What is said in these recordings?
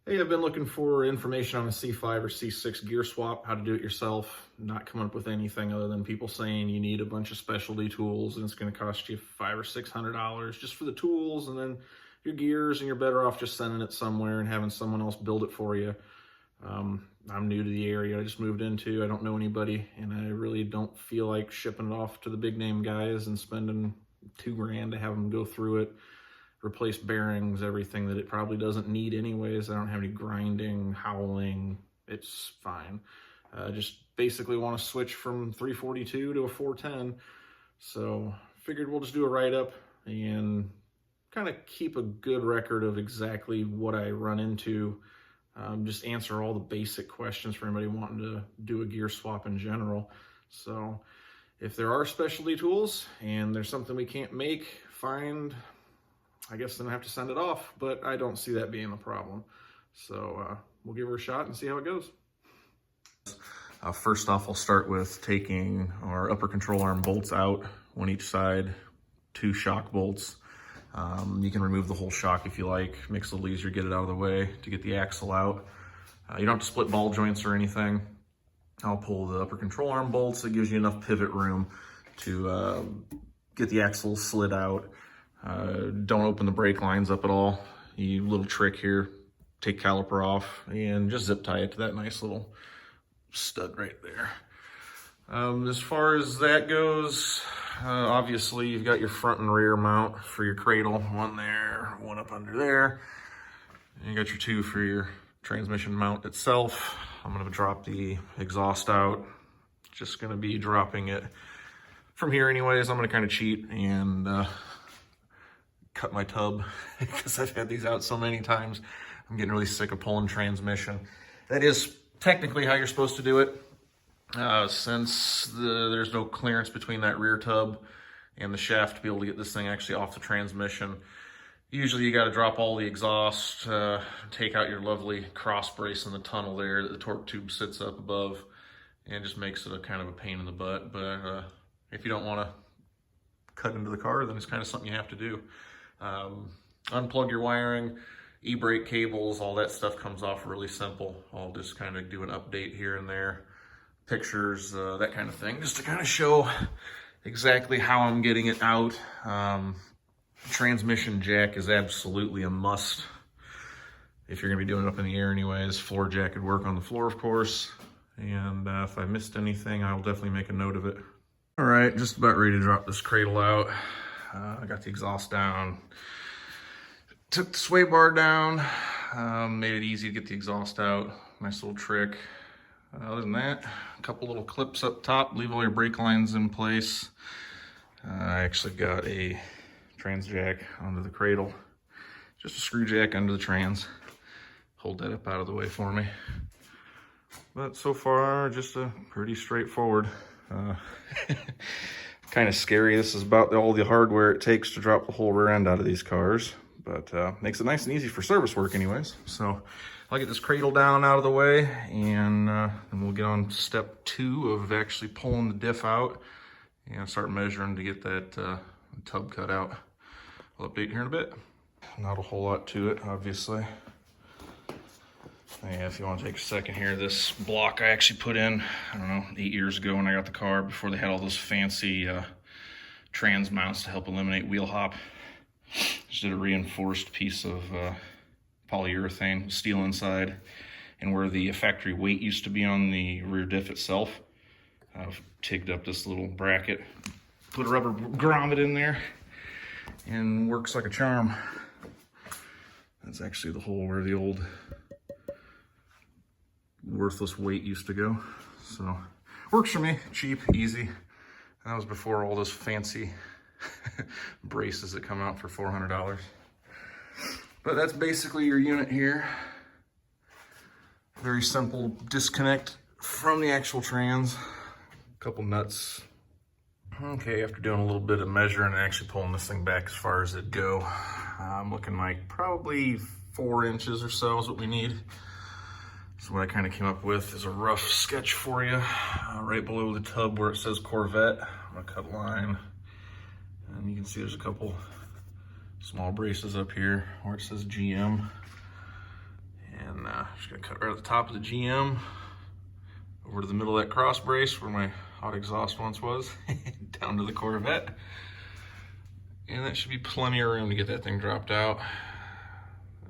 Hey, I've been looking for information on a C5 or C6 gear swap, how to do it yourself. Not coming up with anything other than people saying you need a bunch of specialty tools and it's going to cost you $500 or $600 just for the tools, and then your gears, and you're better off just sending it somewhere and having someone else build it for you. I'm new to the area I just moved into. I don't know anybody, and I really don't feel like shipping it off to the big name guys and spending $2,000 to have them go through it, replace bearings, everything that it probably doesn't need anyways. I don't have any grinding, howling. It's fine. Just basically want to switch from 342 to a 410. So figured we'll just do a write-up and kind of keep a good record of exactly what I run into. Just answer all the basic questions for anybody wanting to do a gear swap in general. So if there are specialty tools and there's something we can't make, I guess then I have to send it off, but I don't see that being a problem. So we'll give her a shot and see how it goes. First off, I'll start with taking our upper control arm bolts out, one each side, 2 shock bolts. You can remove the whole shock if you like. Makes it a little easier to get it out of the way to get the axle out. You don't have to split ball joints or anything. I'll pull the upper control arm bolts. It gives you enough pivot room to get the axle slid out. Don't open the brake lines up at all. Little trick here, take caliper off and just zip tie it to that nice little stud right there. As far as that goes, obviously you've got your front and rear mount for your cradle, one there, one up under there. And you got your 2 for your transmission mount itself. I'm gonna drop the exhaust out. Just gonna be dropping it from here anyways. I'm gonna kind of cheat and cut my tub because I've had these out so many times. I'm getting really sick of pulling transmission. That is technically how you're supposed to do it. Since there's no clearance between that rear tub and the shaft to be able to get this thing actually off the transmission, usually you got to drop all the exhaust, take out your lovely cross brace in the tunnel there that the torque tube sits up above, and just makes it a kind of a pain in the butt. But if you don't want to cut into the car, then it's kind of something you have to do. Unplug your wiring, ebrake cables, all that stuff comes off really simple. I'll just kind of do an update here and there, pictures, that kind of thing, just to kind of show exactly how I'm getting it out. Transmission jack is absolutely a must if you're gonna be doing it up in the air anyways. Floor jack would work on the floor, of course. And if I missed anything, I'll definitely make a note of it. All right, just about ready to drop this cradle out. I got the exhaust down, took the sway bar down, made it easy to get the exhaust out. Nice little trick. Other than that, a couple little clips up top, leave all your brake lines in place. I actually got a trans jack onto the cradle, just a screw jack under the trans. Hold that up out of the way for me. But so far, just a pretty straightforward. Kind of scary. This is about all the hardware it takes to drop the whole rear end out of these cars, but makes it nice and easy for service work anyways. So I'll get this cradle down out of the way, and then we'll get on step 2 of actually pulling the diff out and start measuring to get that tub cut out. I'll update here in a bit. Not a whole lot to it, obviously. Yeah, if you want to take a second here, this block I actually put in, I don't know, 8 years ago when I got the car, before they had all those fancy trans mounts to help eliminate wheel hop. Just did a reinforced piece of polyurethane with steel inside, and where the factory weight used to be on the rear diff itself, I've tigged up this little bracket, put a rubber grommet in there, and works like a charm. That's actually the hole where the old worthless weight used to go. So works for me, cheap, easy. That was before all those fancy braces that come out for $400. But that's basically your unit here. Very simple disconnect from the actual trans. A couple nuts. Okay, after doing a little bit of measuring and actually pulling this thing back as far as it'd go, I'm looking like probably 4 inches or so is what we need. So what I kind of came up with is a rough sketch for you. Right below the tub where it says Corvette, I'm gonna cut a line. And you can see there's a couple small braces up here where it says GM. And Just gonna cut right at the top of the GM, over to the middle of that cross brace where my hot exhaust once was, down to the Corvette. And that should be plenty of room to get that thing dropped out.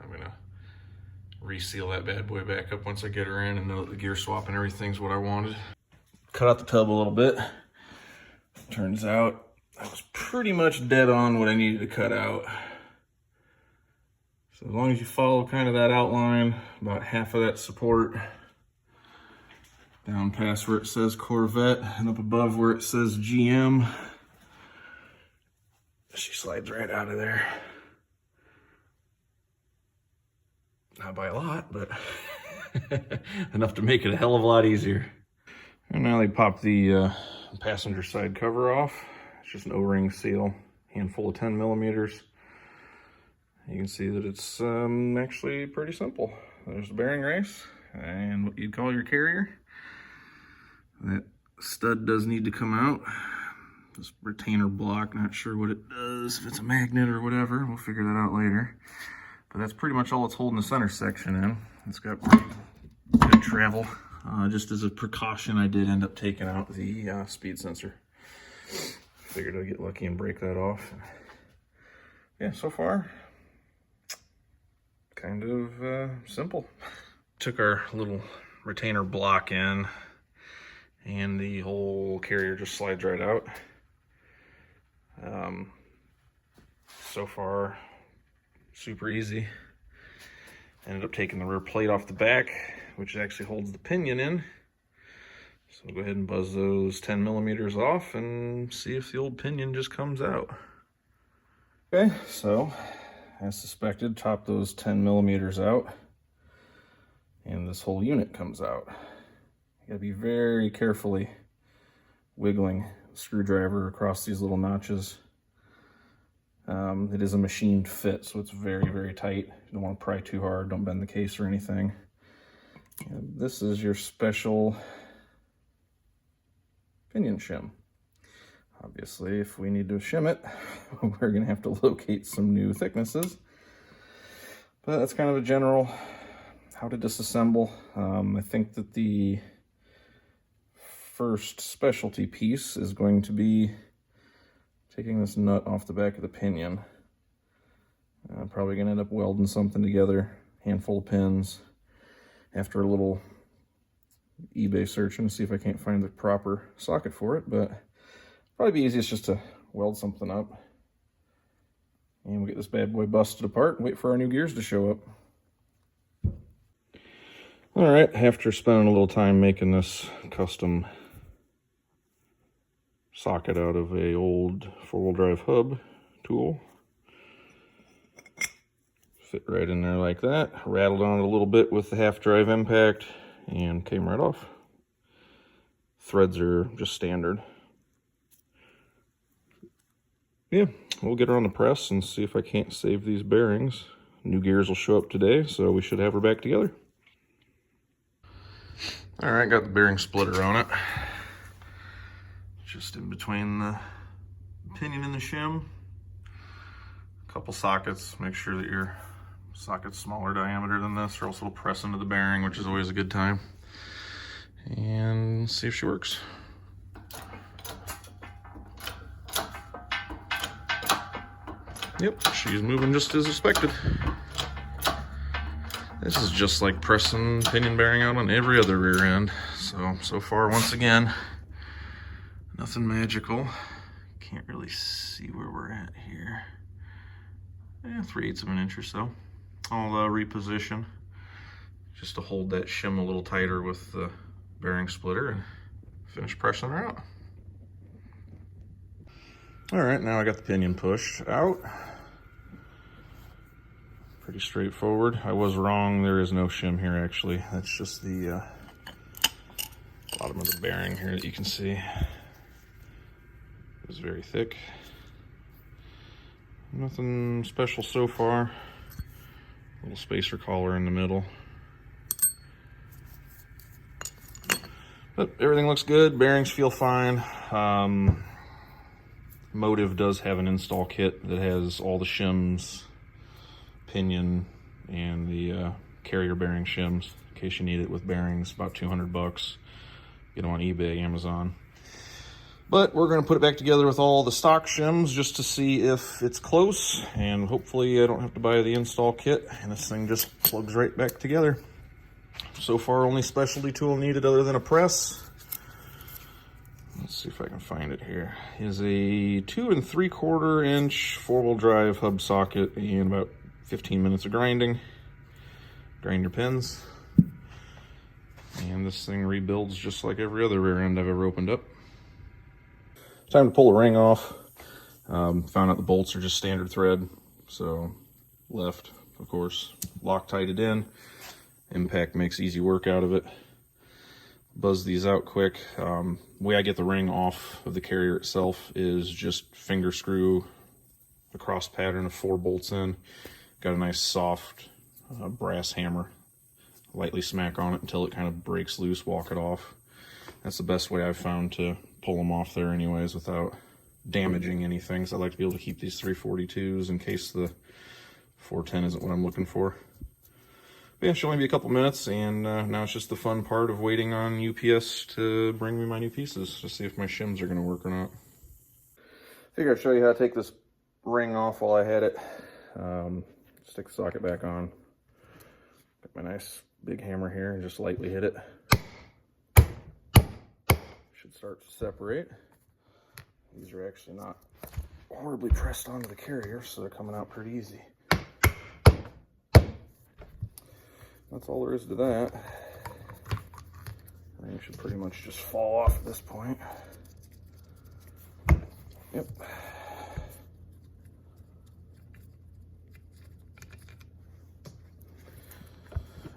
I'm gonna reseal that bad boy back up once I get her in and know that the gear swap and everything's what I wanted. Cut out the tub a little bit. Turns out I was pretty much dead on what I needed to cut out. So as long as you follow kind of that outline, about half of that support, down past where it says Corvette and up above where it says GM, she slides right out of there. Not by a lot, but enough to make it a hell of a lot easier. And now they pop the passenger side cover off. It's just an O-ring seal, handful of 10 millimeters. You can see that it's actually pretty simple. There's the bearing race and what you'd call your carrier. That stud does need to come out. This retainer block, not sure what it does, if it's a magnet or whatever. We'll figure that out later. But that's pretty much all it's holding the center section in. It's got pretty good travel. Just as a precaution, I did end up taking out the speed sensor. Figured I'd get lucky and break that off. Yeah, so far, kind of simple. Took our little retainer block in, and the whole carrier just slides right out. So far, super easy. Ended up taking the rear plate off the back, which actually holds the pinion in. So we'll go ahead and buzz those 10 millimeters off and see if the old pinion just comes out. Okay, so as suspected, chop those 10 millimeters out and this whole unit comes out. You gotta be very carefully wiggling the screwdriver across these little notches. It is a machined fit, so it's very, very tight. You don't want to pry too hard, don't bend the case or anything. And this is your special pinion shim. Obviously, if we need to shim it, we're gonna have to locate some new thicknesses. But that's kind of a general how to disassemble. I think that the first specialty piece is going to be taking this nut off the back of the pinion. I'm probably gonna end up welding something together, handful of pins, after a little eBay searching to see if I can't find the proper socket for it, but probably be easiest just to weld something up. And we'll get this bad boy busted apart and wait for our new gears to show up. All right, after spending a little time making this custom socket out of a old four-wheel drive hub tool, fit right in there like that, rattled on it a little bit with the half drive impact and came right off. Threads are just standard. Yeah, we'll get her on the press and see if I can't save these bearings. New gears will show up today, so we should have her back together. All right, got the bearing splitter on it. Just in between the pinion and the shim. A couple sockets, make sure that your socket's smaller diameter than this, or else it'll press into the bearing, which is always a good time. And see if she works. Yep, she's moving just as expected. This is just like pressing pinion bearing out on every other rear end. So far, once again, nothing magical. Can't really see where we're at here. 3/8 of an inch or so. I'll reposition just to hold that shim a little tighter with the bearing splitter and finish pressing her out. All right, now I got the pinion pushed out. Pretty straightforward. I was wrong, there is no shim here actually. That's just the bottom of the bearing here that you can see. It's very thick. Nothing special so far. Little spacer collar in the middle. But everything looks good, bearings feel fine. Motive does have an install kit that has all the shims, pinion, and the carrier bearing shims in case you need it with bearings. About 200 bucks. Get them on eBay, Amazon. But we're going to put it back together with all the stock shims just to see if it's close, and hopefully I don't have to buy the install kit and this thing just plugs right back together. So far, only specialty tool needed other than a press. Let's see if I can find it here. Is a 2 3/4 inch 4-wheel drive hub socket and about 15 minutes of grinding. Grind your pins. And this thing rebuilds just like every other rear end I've ever opened up. Time to pull the ring off. Found out the bolts are just standard thread. So left, of course, Loctite it in. Impact makes easy work out of it. Buzz these out quick. The way I get the ring off of the carrier itself is just finger screw a cross pattern of 4 bolts in. Got a nice soft brass hammer. Lightly smack on it until it kind of breaks loose, walk it off. That's the best way I've found to pull them off there anyways without damaging anything. So I like to be able to keep these 342s in case the 410 isn't what I'm looking for. But yeah, should only be a couple minutes, and now it's just the fun part of waiting on UPS to bring me my new pieces to see if my shims are going to work or not. Figured I'd show you how to take this ring off while I had it. Stick the socket back on. Got my nice big hammer here and just lightly hit it. Should start to separate. These are actually not horribly pressed onto the carrier, so they're coming out pretty easy. That's all there is to that. The ring should pretty much just fall off at this point. Yep.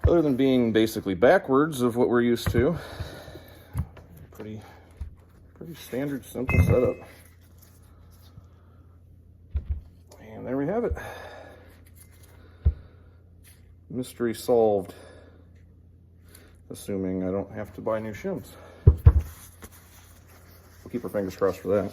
Other than being basically backwards of what we're used to, pretty standard, simple setup. And there we have it. Mystery solved, assuming I don't have to buy new shims. We'll keep our fingers crossed for that.